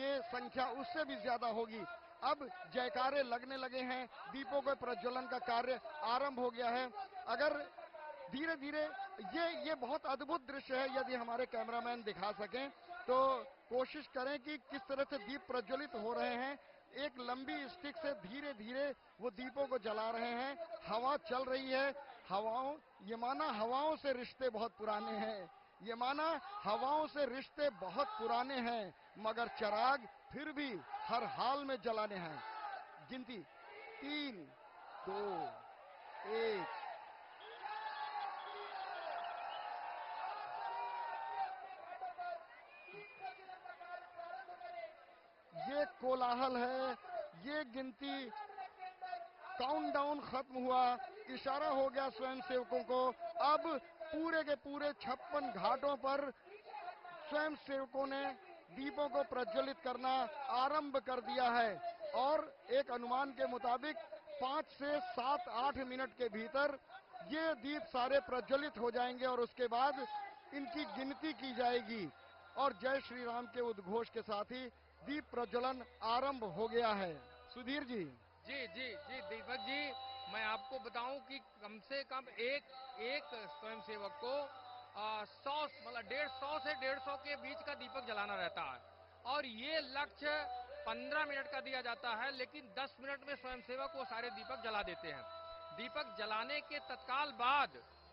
ये संख्या उससे भी ज्यादा होगी। अब जयकारे लगने लगे हैं, दीपों के प्रज्वलन का कार्य आरंभ हो गया है। अगर धीरे धीरे ये बहुत अद्भुत दृश्य है, यदि हमारे कैमरामैन दिखा सकें तो कोशिश करें कि किस तरह से दीप प्रज्वलित हो रहे हैं। एक लंबी स्टिक से धीरे धीरे वो दीपों को जला रहे हैं। हवा चल रही है, ये माना हवाओं से रिश्ते बहुत पुराने हैं, ये माना हवाओं से रिश्ते बहुत पुराने हैं, मगर चिराग फिर भी हर हाल में जलाने हैं। गिनती 3, 2, 1। ये कोलाहल है, ये गिनती, काउंटडाउन खत्म हुआ, इशारा हो गया स्वयंसेवकों को। अब पूरे के पूरे 56 घाटों पर स्वयंसेवकों ने दीपों को प्रज्वलित करना आरंभ कर दिया है और एक अनुमान के मुताबिक 5 से 7-8 मिनट के भीतर ये दीप सारे प्रज्वलित हो जाएंगे और उसके बाद इनकी गिनती की जाएगी और जय श्री राम के उद्घोष के साथ ही दीप प्रज्वलन आरंभ हो गया है। सुधीर जी। जी जी जी दीपक जी, मैं आपको बताऊं कि कम से कम एक स्वयंसेवक को 100 मतलब 150 से 150 के बीच का दीपक जलाना रहता है और ये लक्ष्य 15 मिनट का दिया जाता है, लेकिन 10 मिनट में स्वयंसेवक वो सारे दीपक जला देते हैं। दीपक जलाने के तत्काल बाद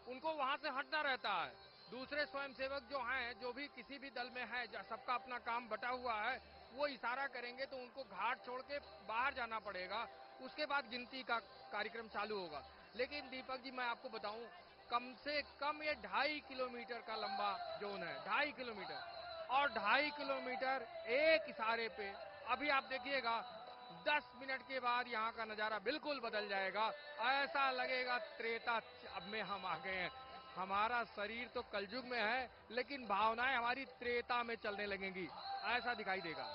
उनको वहां से हटना रहता है। दूसरे स्वयंसेवक जो हैं, जो भी किसी भी दल में है, सबका अपना काम बटा हुआ है, वो इशारा करेंगे तो उनको घाट छोड़ के बाहर जाना पड़ेगा। उसके बाद गिनती का कार्यक्रम चालू होगा। लेकिन दीपक जी मैं आपको बताऊं, कम से कम ये 2.5 किलोमीटर का लंबा जोन है, 2.5 किलोमीटर, और 2.5 किलोमीटर एक इशारे पे। अभी आप देखिएगा 10 मिनट के बाद यहाँ का नजारा बिल्कुल बदल जाएगा। ऐसा लगेगा त्रेता अब में हम आ गए हैं। हमारा शरीर तो कलयुग में है, लेकिन भावनाएं हमारी त्रेता में चलने लगेंगी, ऐसा दिखाई देगा।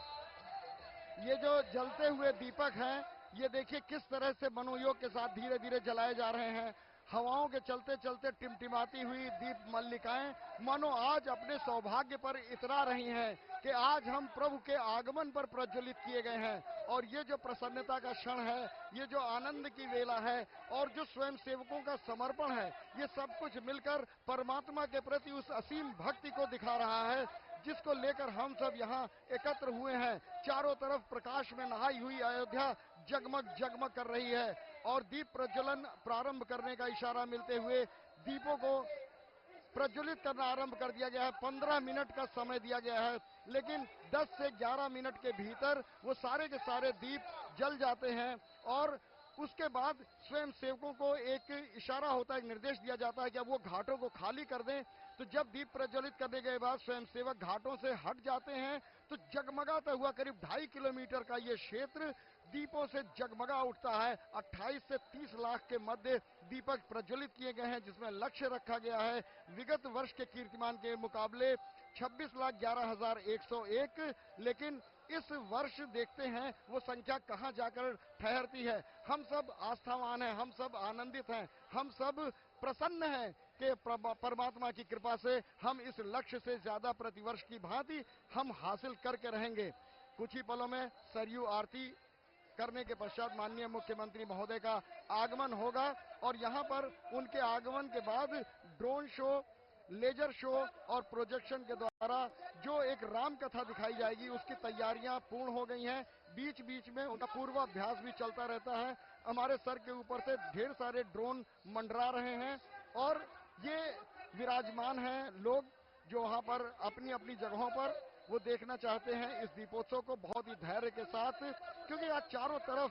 ये जो जलते हुए दीपक हैं, ये देखिए किस तरह से मनोयोग के साथ धीरे धीरे जलाए जा रहे हैं। हवाओं के चलते चलते टिमटिमाती हुई दीप मल्लिकाएं मानो आज अपने सौभाग्य पर इतरा रही हैं कि आज हम प्रभु के आगमन पर प्रज्वलित किए गए हैं। और ये जो प्रसन्नता का क्षण है, ये जो आनंद की वेला है और जो स्वयं सेवकों का समर्पण है, ये सब कुछ मिलकर परमात्मा के प्रति उस असीम भक्ति को दिखा रहा है जिसको लेकर हम सब यहाँ एकत्र हुए हैं। चारों तरफ प्रकाश में नहाई हुई अयोध्या जगमग जगमग कर रही है और दीप प्रज्वलन प्रारंभ करने का इशारा मिलते हुए दीपों को प्रज्वलित करना आरंभ कर दिया गया है। 15 मिनट का समय दिया गया है, लेकिन 10 से 11 मिनट के भीतर वो सारे के सारे दीप जल जाते हैं और उसके बाद स्वयं सेवकों को एक इशारा होता है, एक निर्देश दिया जाता है कि अब वो घाटों को खाली कर दें। तो जब दीप प्रज्वलित करने के बाद स्वयं सेवक घाटों से हट जाते हैं तो जगमगाता हुआ करीब 2.5 किलोमीटर का ये क्षेत्र दीपों से जगमगा उठता है। 28 से 30 लाख के मध्य दीपक प्रज्वलित किए गए हैं, जिसमें लक्ष्य रखा गया है विगत वर्ष के कीर्तिमान के मुकाबले 26,11,101। लेकिन इस वर्ष देखते हैं वो संख्या कहां जाकर ठहरती है। हम सब आस्थावान हैं, हम सब आनंदित हैं, हम सब प्रसन्न हैं कि परमात्मा की कृपा से हम इस लक्ष्य से ज्यादा प्रतिवर्ष की भांति हम हासिल करके रहेंगे। कुछ ही पलों में सरयू आरती करने के पश्चात माननीय मुख्यमंत्री महोदय का आगमन होगा और यहां पर उनके आगमन के बाद ड्रोन शो, लेजर शो और प्रोजेक्शन के द्वारा जो एक राम कथा दिखाई जाएगी, उसकी तैयारियां पूर्ण हो गई हैं। बीच बीच में उनका पूर्वाभ्यास भी चलता रहता है। हमारे सर के ऊपर से ढेर सारे ड्रोन मंडरा रहे हैं और ये विराजमान हैं लोग जो वहां पर अपनी अपनी जगहों पर वो देखना चाहते हैं इस दीपोत्सव को बहुत ही धैर्य के साथ, क्योंकि आज चारों तरफ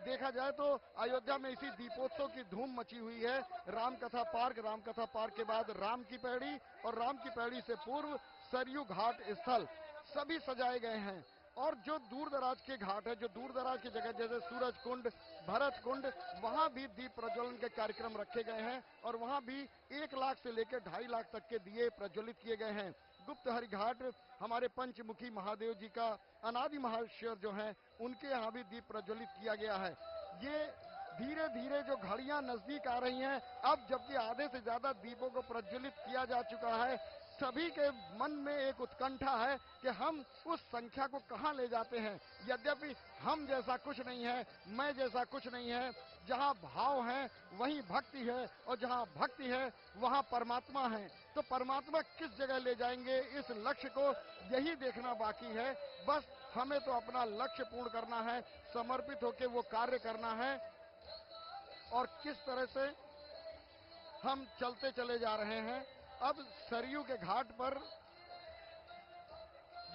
देखा जाए तो अयोध्या में इसी दीपोत्सव की धूम मची हुई है। रामकथा पार्क के बाद राम की पैड़ी और राम की पैड़ी से पूर्व सरयू घाट स्थल सभी सजाए गए हैं। और जो दूर दराज के घाट है, जो दूर दराज की जगह जैसे सूरज कुंड, भरत कुंड, वहां भी दीप प्रज्वलन के कार्यक्रम रखे गए हैं और वहां भी 1 लाख से लेकर 2.5 लाख तक के दिए प्रज्वलित किए गए हैं। गुप्त हरि घाट हमारे पंचमुखी महादेव जी का अनादि महाशय जो हैं, उनके यहाँ भी दीप प्रज्वलित किया गया है। ये धीरे धीरे जो घड़ियां नजदीक आ रही हैं, अब जबकि आधे से ज्यादा दीपों को प्रज्वलित किया जा चुका है, सभी के मन में एक उत्कंठा है कि हम उस संख्या को कहां ले जाते हैं। यद्यपि हम जैसा कुछ नहीं है, मैं जैसा कुछ नहीं है। जहां भाव है वहीं भक्ति है, और जहां भक्ति है वहां परमात्मा है। तो परमात्मा किस जगह ले जाएंगे, इस लक्ष्य को यही देखना बाकी है। बस हमें तो अपना लक्ष्य पूर्ण करना है, समर्पित होकर वो कार्य करना है। और किस तरह से हम चलते चले जा रहे हैं। अब सरयू के घाट पर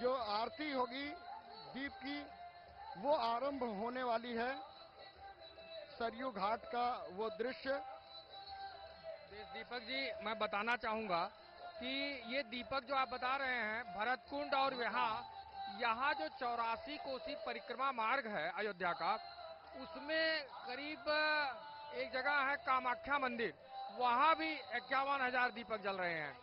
जो आरती होगी दीप की, वो आरंभ होने वाली है। सरयू घाट का वो दृश्य। दीपक जी, मैं बताना चाहूंगा कि ये दीपक जो आप बता रहे हैं, भरत कुंड और यहाँ जो 84 कोसी परिक्रमा मार्ग है अयोध्या का, उसमें करीब एक जगह है कामाख्या मंदिर, वहां भी 51,000 दीपक जल रहे हैं।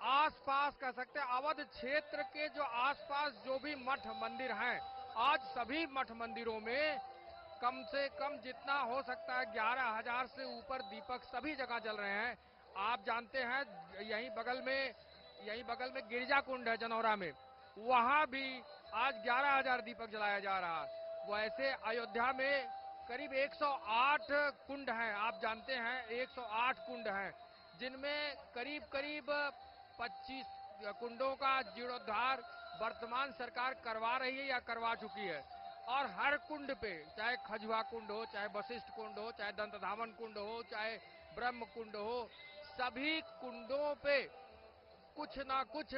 आसपास कह सकते हैं अवध क्षेत्र के जो आसपास जो भी मठ मंदिर हैं, आज सभी मठ मंदिरों में कम से कम जितना हो सकता है 11,000 से ऊपर दीपक सभी जगह जल रहे हैं। आप जानते हैं यहीं बगल में गिरजा कुंड है जनौरा में, वहां भी आज 11,000 दीपक जलाया जा रहा है। वैसे अयोध्या में करीब 108 कुंड हैं। आप जानते हैं 108 कुंड हैं, जिनमें करीब 25 कुंडों का जीर्णोद्धार वर्तमान सरकार करवा रही है या करवा चुकी है। और हर कुंड पे, चाहे खजुआ कुंड हो, चाहे वशिष्ठ कुंड हो, चाहे दंतधावन कुंड हो, चाहे ब्रह्म कुंड हो, सभी कुंडों पे कुछ ना कुछ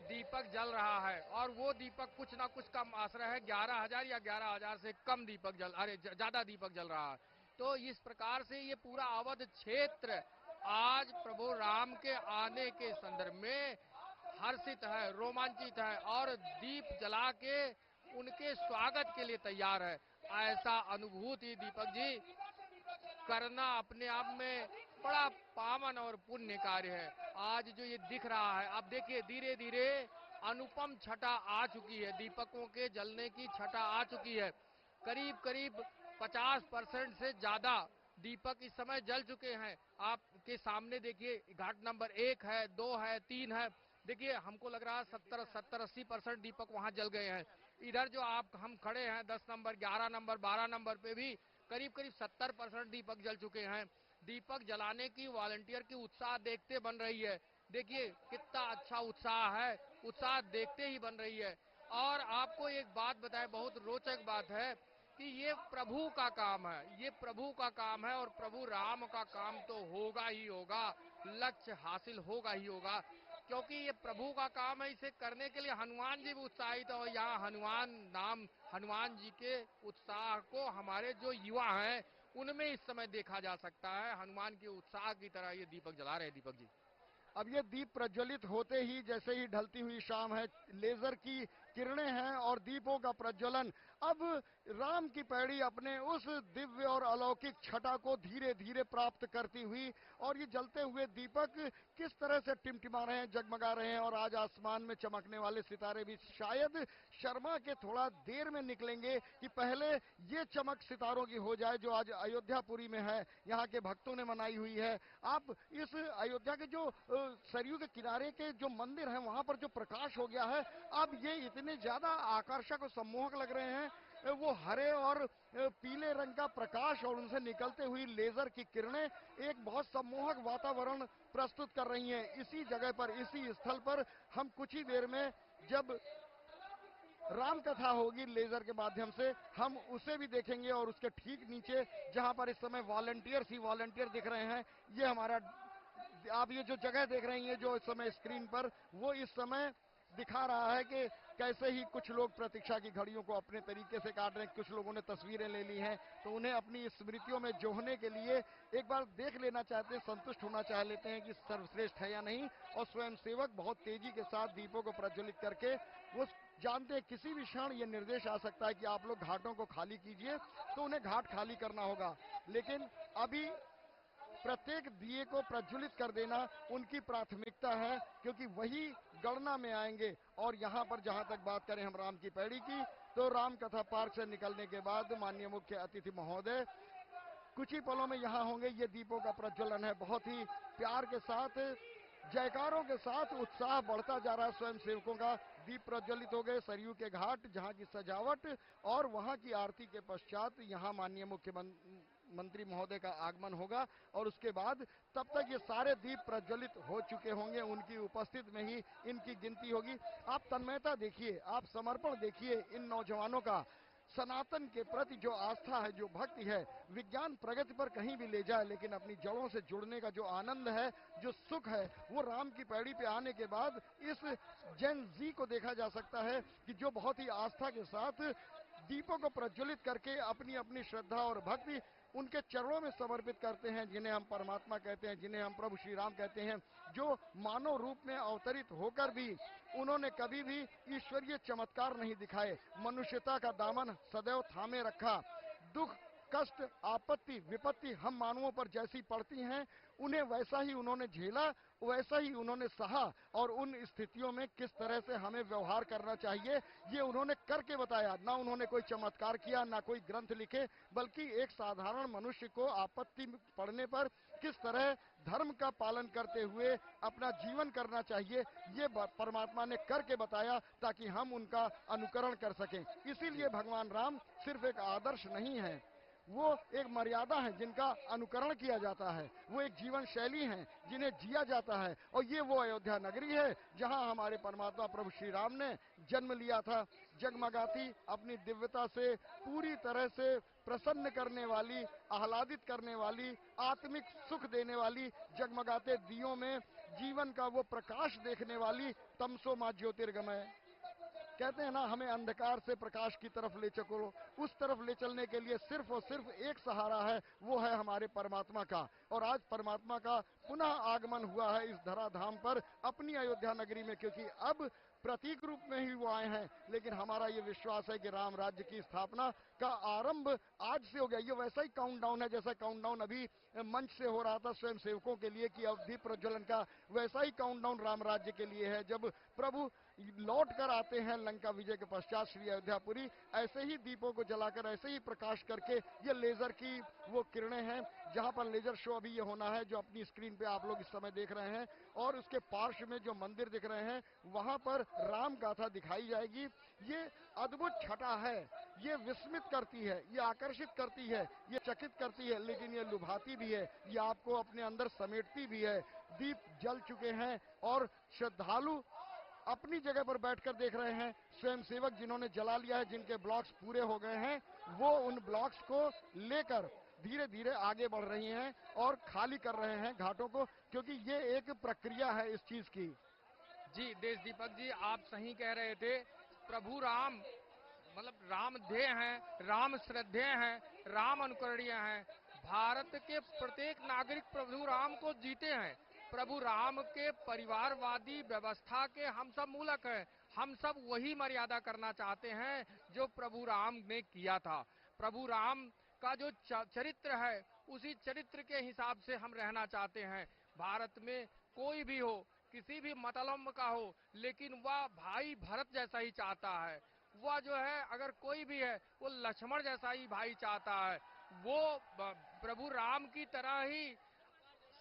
दीपक जल रहा है। और वो दीपक कुछ ना कुछ का आश्रय है 11,000 या 11,000 से कम दीपक ज्यादा दीपक जल रहा है। तो इस प्रकार से ये पूरा अवध क्षेत्र आज प्रभु राम के आने के संदर्भ में हर्षित है, रोमांचित है और दीप जला के उनके स्वागत के लिए तैयार है। ऐसा अनुभूति दीपक जी करना अपने आप में बड़ा पावन और पुण्य कार्य है। आज जो ये दिख रहा है, आप देखिए धीरे धीरे अनुपम छटा आ चुकी है, दीपकों के जलने की छटा आ चुकी है। करीब करीब 50% से ज्यादा दीपक इस समय जल चुके हैं। आपके सामने देखिए घाट नंबर 1 है, 2 है, 3 है। देखिए हमको लग रहा है 70-80% दीपक वहां जल गए हैं। इधर जो हम खड़े हैं 10 नंबर, 11 नंबर, 12 नंबर पे भी करीब करीब 70% दीपक जल चुके हैं। दीपक जलाने की वॉलंटियर की उत्साह देखते बन रही है। देखिए कितना अच्छा उत्साह है, उत्साह देखते ही बन रही है। और आपको एक बात बताएं, बहुत रोचक बात है कि ये प्रभु का काम है, ये प्रभु का काम है और प्रभु राम का काम तो होगा ही होगा, लक्ष्य हासिल होगा ही होगा, क्योंकि ये प्रभु का काम है। इसे करने के लिए हनुमान जी भी उत्साहित है और यहाँ हनुमान जी के उत्साह को हमारे जो युवा हैं उनमें इस समय देखा जा सकता है। हनुमान के उत्साह की तरह ये दीपक जला रहे हैं दीपक जी। अब ये दीप प्रज्वलित होते ही, जैसे ही ढलती हुई शाम है, लेजर की किरणें हैं और दीपों का प्रज्वलन। अब राम की पैड़ी अपने उस दिव्य और अलौकिक छटा को धीरे धीरे प्राप्त करती हुई, और ये जलते हुए दीपक किस तरह से टिमटिमा रहे हैं, जगमगा रहे हैं। और आज आसमान में चमकने वाले सितारे भी शायद शर्मा के थोड़ा देर में निकलेंगे कि पहले ये चमक सितारों की हो जाए जो आज अयोध्यापुरी में है, यहाँ के भक्तों ने मनाई हुई है। आप इस अयोध्या के जो सरयू के किनारे के जो मंदिर हैं, वहां पर जो प्रकाश हो गया है, अब ये इतने ज्यादा आकर्षक और सम्मोहक लग रहे हैं। वो हरे और पीले रंग का प्रकाश और उनसे निकलते हुई लेजर की किरणें एक बहुत सम्मोहक वातावरण प्रस्तुत कर रही हैं। इसी जगह पर, इसी स्थल पर हम कुछ ही देर में जब राम कथा होगी लेजर के माध्यम से, हम उसे भी देखेंगे। और उसके ठीक नीचे जहां पर इस समय वॉलंटियर्स ही वॉलंटियर दिख रहे हैं, ये हमारा, आप ये जो जगह देख रही हैं जो इस समय स्क्रीन पर, वो इस समय दिखा रहा है कि कैसे ही कुछ लोग प्रतीक्षा की घड़ियों को अपने तरीके से काट रहे हैं। कुछ लोगों ने तस्वीरें ले ली हैं, तो उन्हें अपनी स्मृतियों में जोहने के लिए एक बार देख लेना चाहते हैं, संतुष्ट होना चाह लेते हैं कि सर्वश्रेष्ठ है या नहीं। और स्वयंसेवक बहुत तेजी के साथ दीपों को प्रज्वलित करके, वो जानते हैं किसी भी क्षण ये निर्देश आ सकता है कि आप लोग घाटों को खाली कीजिए, तो उन्हें घाट खाली करना होगा। लेकिन अभी प्रत्येक दिए को प्रज्वलित कर देना उनकी प्राथमिकता है, क्योंकि वही गणना में आएंगे। और यहाँ पर जहाँ तक बात करें हम राम की पैड़ी की, तो राम कथा पार्क से निकलने के बाद माननीय मुख्य अतिथि महोदय कुछ ही पलों में यहाँ होंगे। ये दीपों का प्रज्वलन है, बहुत ही प्यार के साथ जयकारों के साथ उत्साह बढ़ता जा रहा है स्वयं सेवकों का। दीप प्रज्वलित हो गए सरयू के घाट, जहां की सजावट और वहां की आरती के पश्चात यहां माननीय मुख्यमंत्री महोदय का आगमन होगा और उसके बाद तब तक ये सारे दीप प्रज्वलित हो चुके होंगे। उनकी उपस्थिति में ही इनकी गिनती होगी। आप तन्मयता देखिए, आप समर्पण देखिए इन नौजवानों का। सनातन के प्रति जो आस्था है, जो भक्ति है, विज्ञान प्रगति पर कहीं भी ले जाए, लेकिन अपनी जड़ों से जुड़ने का जो आनंद है, जो सुख है, वो राम की पैड़ी पे आने के बाद इस जेन जी को देखा जा सकता है कि जो बहुत ही आस्था के साथ दीपों को प्रज्वलित करके अपनी अपनी श्रद्धा और भक्ति उनके चरणों में समर्पित करते हैं, जिन्हें हम परमात्मा कहते हैं, जिन्हें हम प्रभु श्री राम कहते हैं, जो मानव रूप में अवतरित होकर भी उन्होंने कभी भी ईश्वरीय चमत्कार नहीं दिखाए, मनुष्यता का दामन सदैव थामे रखा। दुख, कष्ट, आपत्ति, विपत्ति हम मानवों पर जैसी पड़ती हैं, उन्हें वैसा ही उन्होंने झेला, वैसा ही उन्होंने सहा और उन स्थितियों में किस तरह से हमें व्यवहार करना चाहिए ये उन्होंने करके बताया। ना उन्होंने कोई चमत्कार किया, ना कोई ग्रंथ लिखे, बल्कि एक साधारण मनुष्य को आपत्ति पड़ने पर किस तरह धर्म का पालन करते हुए अपना जीवन करना चाहिए, ये परमात्मा ने करके बताया ताकि हम उनका अनुकरण कर सकें। इसीलिए भगवान राम सिर्फ एक आदर्श नहीं है, वो एक मर्यादा है जिनका अनुकरण किया जाता है, वो एक जीवन शैली है जिन्हें जिया जाता है। और ये वो अयोध्या नगरी है जहां हमारे परमात्मा प्रभु श्री राम ने जन्म लिया था। जगमगाती अपनी दिव्यता से पूरी तरह से प्रसन्न करने वाली, आह्लादित करने वाली, आत्मिक सुख देने वाली, जगमगाते दियों में जीवन का वो प्रकाश देखने वाली तमसो मा ज्योतिर्गमय। कहते हैं ना, हमें अंधकार से प्रकाश की तरफ ले चलो, उस तरफ ले चलने के लिए सिर्फ और सिर्फ एक सहारा है, वो है हमारे परमात्मा का। और आज परमात्मा का पुनः आगमन हुआ है इस धराधाम पर अपनी अयोध्या नगरी में, क्योंकि अब प्रतीक रूप में ही वो आए हैं, लेकिन हमारा ये विश्वास है कि राम राज्य की स्थापना का आरंभ आज से हो गया। ये वैसा ही काउंटडाउन है जैसा काउंटडाउन अभी मंच से हो रहा था स्वयं सेवकों के लिए कि अवधि प्रज्वलन का, वैसा ही काउंटडाउन राम राज्य के लिए है। जब प्रभु लौट कर आते हैं लंका विजय के पश्चात श्री अयोध्यापुरी, ऐसे ही दीपों को जलाकर, ऐसे ही प्रकाश करके, ये लेजर की वो किरणें हैं, जहां पर लेजर शो अभी ये होना है जो अपनी स्क्रीन पे आप लोग इस समय देख रहे हैं, और उसके पार्श्व में जो मंदिर दिख रहे हैं वहां पर राम गाथा दिखाई जाएगी। ये अद्भुत छटा है, ये विस्मित करती है, ये आकर्षित करती है, ये चकित करती है, लेकिन ये लुभाती भी है, ये आपको अपने अंदर समेटती भी है। दीप जल चुके हैं और श्रद्धालु अपनी जगह पर बैठकर देख रहे हैं। स्वयं सेवक जिन्होंने जला लिया है, जिनके ब्लॉक्स पूरे हो गए हैं, वो उन ब्लॉक्स को लेकर धीरे धीरे आगे बढ़ रही हैं और खाली कर रहे हैं घाटों को, क्योंकि ये एक प्रक्रिया है इस चीज की। जी देश दीपक जी, आप सही कह रहे थे। प्रभु राम मतलब राम ध्येय हैं, राम श्रद्धेय हैं, राम अनुकरणीय हैं। भारत के प्रत्येक नागरिक प्रभु राम को जीते हैं। प्रभु राम के परिवारवादी व्यवस्था के हम सब मूलक हैं। हम सब वही मर्यादा करना चाहते हैं जो प्रभु राम ने किया था। प्रभु राम का जो चरित्र है, उसी चरित्र के हिसाब से हम रहना चाहते हैं। भारत में कोई भी हो, किसी भी मतलम्ब का हो, लेकिन वह भाई भरत जैसा ही चाहता है। वह जो है, अगर कोई भी है, वो लक्ष्मण जैसा ही भाई चाहता है। वो प्रभु राम की तरह ही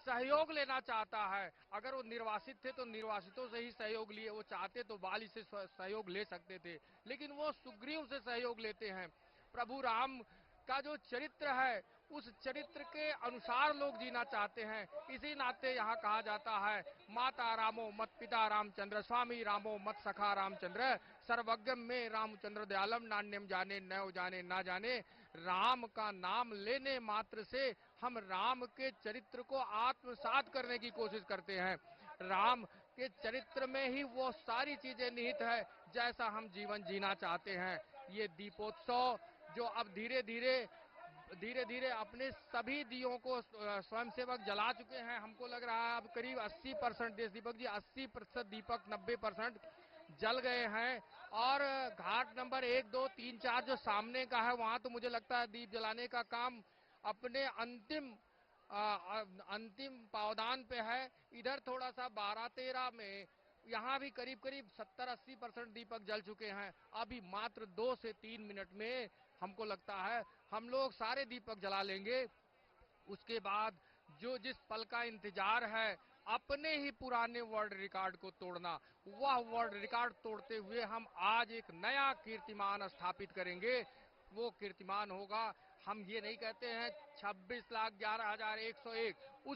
सहयोग लेना चाहता है। अगर वो निर्वासित थे तो निर्वासितों से ही सहयोग लिए, वो चाहते तो बाली से सहयोग ले सकते थे, लेकिन वो सुग्रीव से सहयोग लेते हैं। प्रभु राम का जो चरित्र है, उस चरित्र के अनुसार लोग जीना चाहते हैं। इसी नाते यहाँ कहा जाता है, माता रामो मत पिता रामचंद्र, स्वामी रामो मत सखा रामचंद्र, सर्वज्ञम में रामचंद्र दयालम, नान्यम जाने न जाने ना जाने। राम का नाम लेने मात्र से हम राम के चरित्र को आत्मसात करने की कोशिश करते हैं। राम के चरित्र में ही वो सारी चीजें निहित है जैसा हम जीवन जीना चाहते हैं। ये दीपोत्सव जो अब धीरे धीरे अपने सभी दियों को स्वयंसेवक जला चुके हैं। हमको लग रहा है अब करीब 80% देश दीपक जी, 80% दीपक, 90% जल गए हैं। और घाट नंबर 1, 2, 3, 4 जो सामने का है, वहां तो मुझे लगता है दीप जलाने का काम अपने अंतिम पावदान पे है। इधर थोड़ा सा 12-13 में यहाँ भी करीब करीब 70-80% दीपक जल चुके हैं। अभी मात्र 2 से 3 मिनट में हमको लगता है हम लोग सारे दीपक जला लेंगे। उसके बाद जो जिस पल का इंतजार है अपने ही पुराने वर्ल्ड रिकॉर्ड को तोड़ना, वह वर्ल्ड रिकॉर्ड तोड़ते हुए हम आज एक नया कीर्तिमान स्थापित करेंगे। वो कीर्तिमान होगा, हम ये नहीं कहते हैं 26,11,101, उस